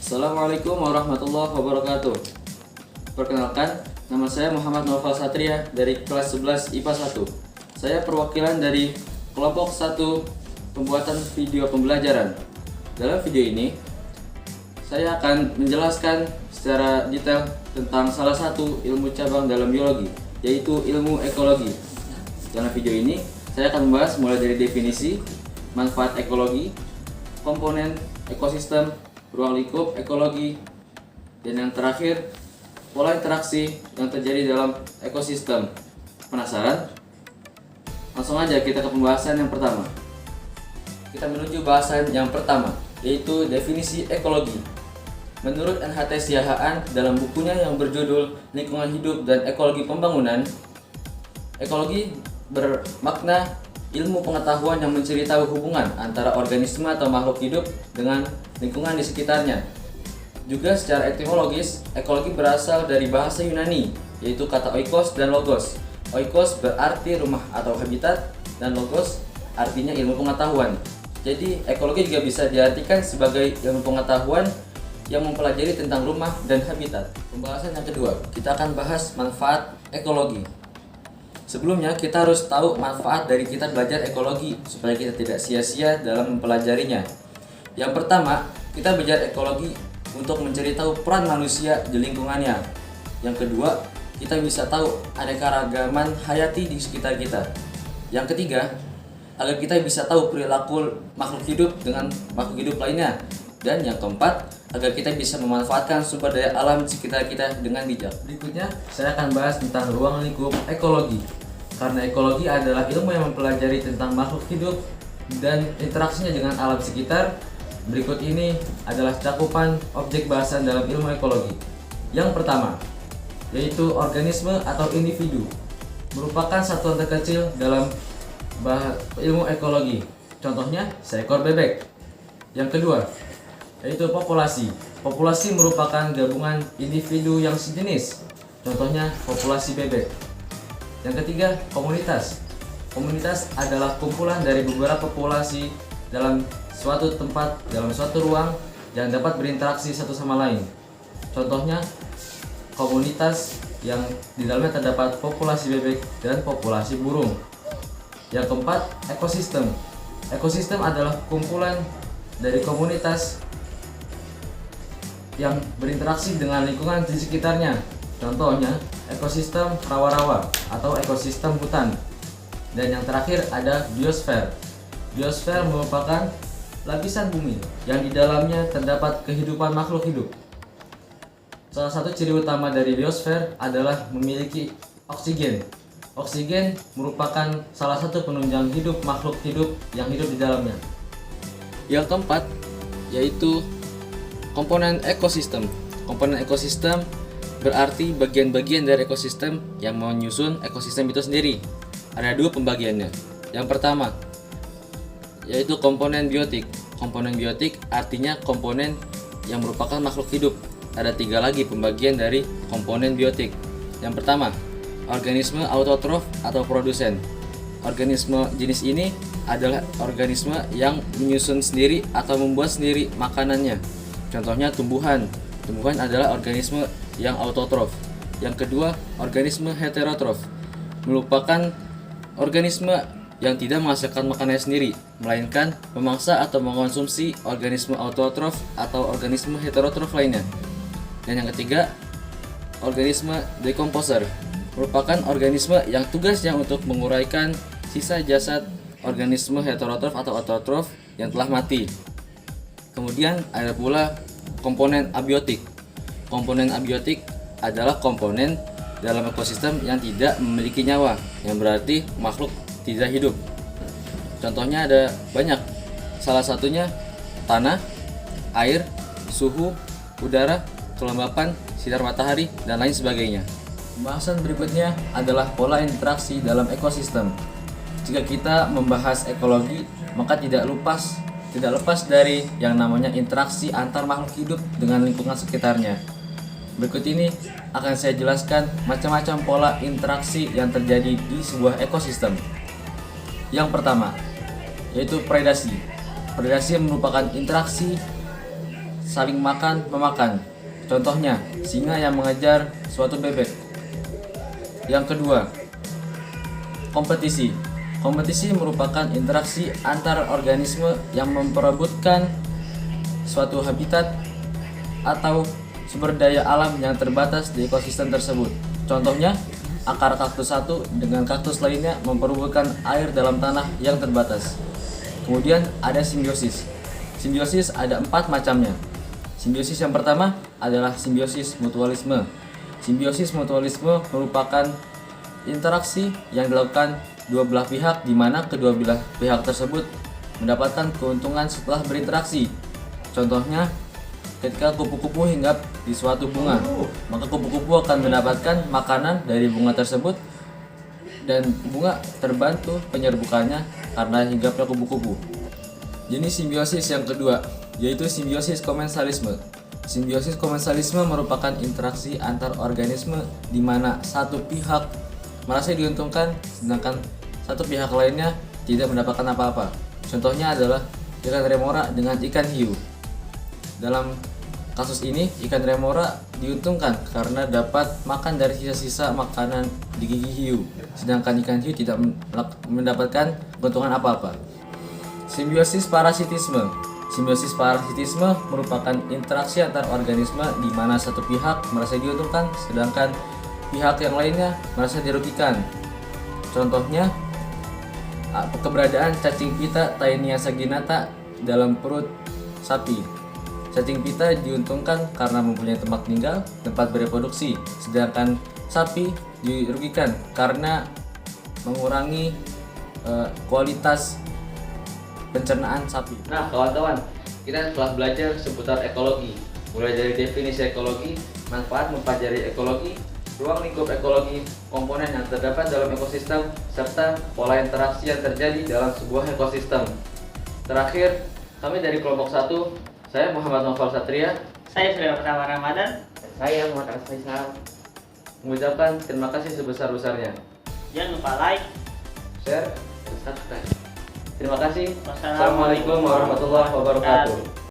Assalamualaikum warahmatullahi wabarakatuh. Perkenalkan, nama saya Muhammad Noval Satria dari kelas 11 IPA 1. Saya perwakilan dari kelompok 1 pembuatan video pembelajaran. Dalam video ini, saya akan menjelaskan secara detail tentang salah satu ilmu cabang dalam biologi, yaitu ilmu ekologi. Dalam video ini, saya akan membahas mulai dari definisi, manfaat ekologi, komponen ekosistem, ruang lingkup ekologi, dan yang terakhir, pola interaksi yang terjadi dalam ekosistem. Penasaran? Langsung aja kita ke pembahasan yang pertama. Kita menuju bahasan yang pertama, yaitu definisi ekologi. Menurut NHT Siahaan dalam bukunya yang berjudul Lingkungan Hidup dan Ekologi Pembangunan, ekologi bermakna ilmu pengetahuan yang mencari tahu hubungan antara organisme atau makhluk hidup dengan lingkungan di sekitarnya. Juga secara etimologis, ekologi berasal dari bahasa Yunani, yaitu kata oikos dan logos. Oikos berarti rumah atau habitat, dan logos artinya ilmu pengetahuan. Jadi, ekologi juga bisa diartikan sebagai ilmu pengetahuan yang mempelajari tentang rumah dan habitat. Pembahasan yang kedua, kita akan bahas manfaat ekologi. Sebelumnya, kita harus tahu manfaat dari kita belajar ekologi supaya kita tidak sia-sia dalam mempelajarinya. Yang pertama, kita belajar ekologi untuk mencari tahu peran manusia di lingkungannya. Yang kedua, kita bisa tahu aneka-ragaman hayati di sekitar kita. Yang ketiga, agar kita bisa tahu perilaku makhluk hidup dengan makhluk hidup lainnya. Dan yang keempat, agar kita bisa memanfaatkan sumber daya alam di sekitar kita dengan bijak. Berikutnya, saya akan bahas tentang ruang lingkup ekologi. Karena ekologi adalah ilmu yang mempelajari tentang makhluk hidup dan interaksinya dengan alam sekitar, berikut ini adalah cakupan objek bahasan dalam ilmu ekologi. Yang pertama, yaitu organisme atau individu, merupakan satuan terkecil dalam ilmu ekologi. Contohnya, seekor bebek. Yang kedua, yaitu populasi. Populasi merupakan gabungan individu yang sejenis. Contohnya, populasi bebek. Yang ketiga, komunitas. Komunitas adalah kumpulan dari beberapa populasi dalam suatu tempat, dalam suatu ruang yang dapat berinteraksi satu sama lain. Contohnya, komunitas yang di dalamnya terdapat populasi bebek dan populasi burung. Yang keempat, ekosistem. Ekosistem adalah kumpulan dari komunitas yang berinteraksi dengan lingkungan di sekitarnya. Contohnya, ekosistem rawa-rawa atau ekosistem hutan. Dan yang terakhir ada biosfer. Biosfer merupakan lapisan bumi yang di dalamnya terdapat kehidupan makhluk hidup. Salah satu ciri utama dari biosfer adalah memiliki oksigen. Oksigen merupakan salah satu penunjang hidup makhluk hidup yang hidup di dalamnya. Yang keempat, yaitu komponen ekosistem. Komponen ekosistem berarti bagian-bagian dari ekosistem yang menyusun ekosistem itu sendiri. Ada dua pembagiannya. Yang pertama, yaitu komponen biotik. Komponen biotik artinya komponen yang merupakan makhluk hidup. Ada tiga lagi pembagian dari komponen biotik. Yang pertama, organisme autotrof atau produsen. Organisme jenis ini adalah organisme yang menyusun sendiri atau membuat sendiri makanannya. Contohnya tumbuhan. Tumbuhan adalah organisme yang autotrof. Yang kedua, organisme heterotrof, merupakan organisme yang tidak menghasilkan makanannya sendiri, melainkan memangsa atau mengonsumsi organisme autotrof atau organisme heterotrof lainnya. Dan yang ketiga, organisme decomposer, merupakan organisme yang tugasnya untuk menguraikan sisa jasad organisme heterotrof atau autotrof yang telah mati. Kemudian ada pula komponen abiotik. Komponen abiotik adalah komponen dalam ekosistem yang tidak memiliki nyawa, yang berarti makhluk tidak hidup. Contohnya ada banyak. Salah satunya tanah, air, suhu, udara, kelembapan, sinar matahari, dan lain sebagainya. Pembahasan berikutnya adalah pola interaksi dalam ekosistem. Jika kita membahas ekologi, maka tidak lepas dari yang namanya interaksi antar makhluk hidup dengan lingkungan sekitarnya. Berikut ini akan saya jelaskan macam-macam pola interaksi yang terjadi di sebuah ekosistem. Yang pertama, yaitu predasi. Predasi merupakan interaksi saling makan-memakan. Contohnya, singa yang mengejar suatu bebek. Yang kedua, kompetisi. Kompetisi merupakan interaksi antar organisme yang memperebutkan suatu habitat atau sumber daya alam yang terbatas di ekosistem tersebut. Contohnya, akar kaktus satu dengan kaktus lainnya memperebutkan air dalam tanah yang terbatas. Kemudian ada simbiosis. Simbiosis ada 4 macamnya. Simbiosis yang pertama adalah simbiosis mutualisme. Simbiosis mutualisme merupakan interaksi yang dilakukan dua belah pihak di mana kedua belah pihak tersebut mendapatkan keuntungan setelah berinteraksi. Contohnya, ketika kupu-kupu hinggap di suatu bunga, maka kupu-kupu akan mendapatkan makanan dari bunga tersebut dan bunga terbantu penyerbukannya karena hinggapnya kupu-kupu. Jenis simbiosis yang kedua yaitu simbiosis komensalisme. Simbiosis komensalisme merupakan interaksi antar organisme di mana satu pihak merasa diuntungkan sedangkan satu pihak lainnya tidak mendapatkan apa-apa. Contohnya adalah ikan remora dengan ikan hiu. Dalam kasus ini, ikan remora diuntungkan karena dapat makan dari sisa-sisa makanan di gigi hiu, sedangkan ikan hiu tidak mendapatkan keuntungan apa-apa. Simbiosis parasitisme. Simbiosis parasitisme merupakan interaksi antar organisme di mana satu pihak merasa diuntungkan sedangkan pihak yang lainnya merasa dirugikan. Contohnya, keberadaan cacing pita Taenia saginata dalam perut sapi. Cacing pita diuntungkan karena mempunyai tempat tinggal, tempat bereproduksi, sedangkan sapi dirugikan karena mengurangi kualitas pencernaan sapi. Nah, kawan-kawan, kita telah belajar seputar ekologi, mulai dari definisi ekologi, manfaat mempelajari ekologi, ruang lingkup ekologi, komponen yang terdapat dalam ekosistem, serta pola interaksi yang terjadi dalam sebuah ekosistem. Terakhir, kami dari kelompok 1, saya Muhammad Noval Satria, saya Surya Pertama Ramadan, saya Muhammad Faisal, mengucapkan terima kasih sebesar-besarnya. jangan lupa like, Share, dan subscribe. Terima kasih. Wassalamualaikum Assalamualaikum warahmatullahi wabarakatuh.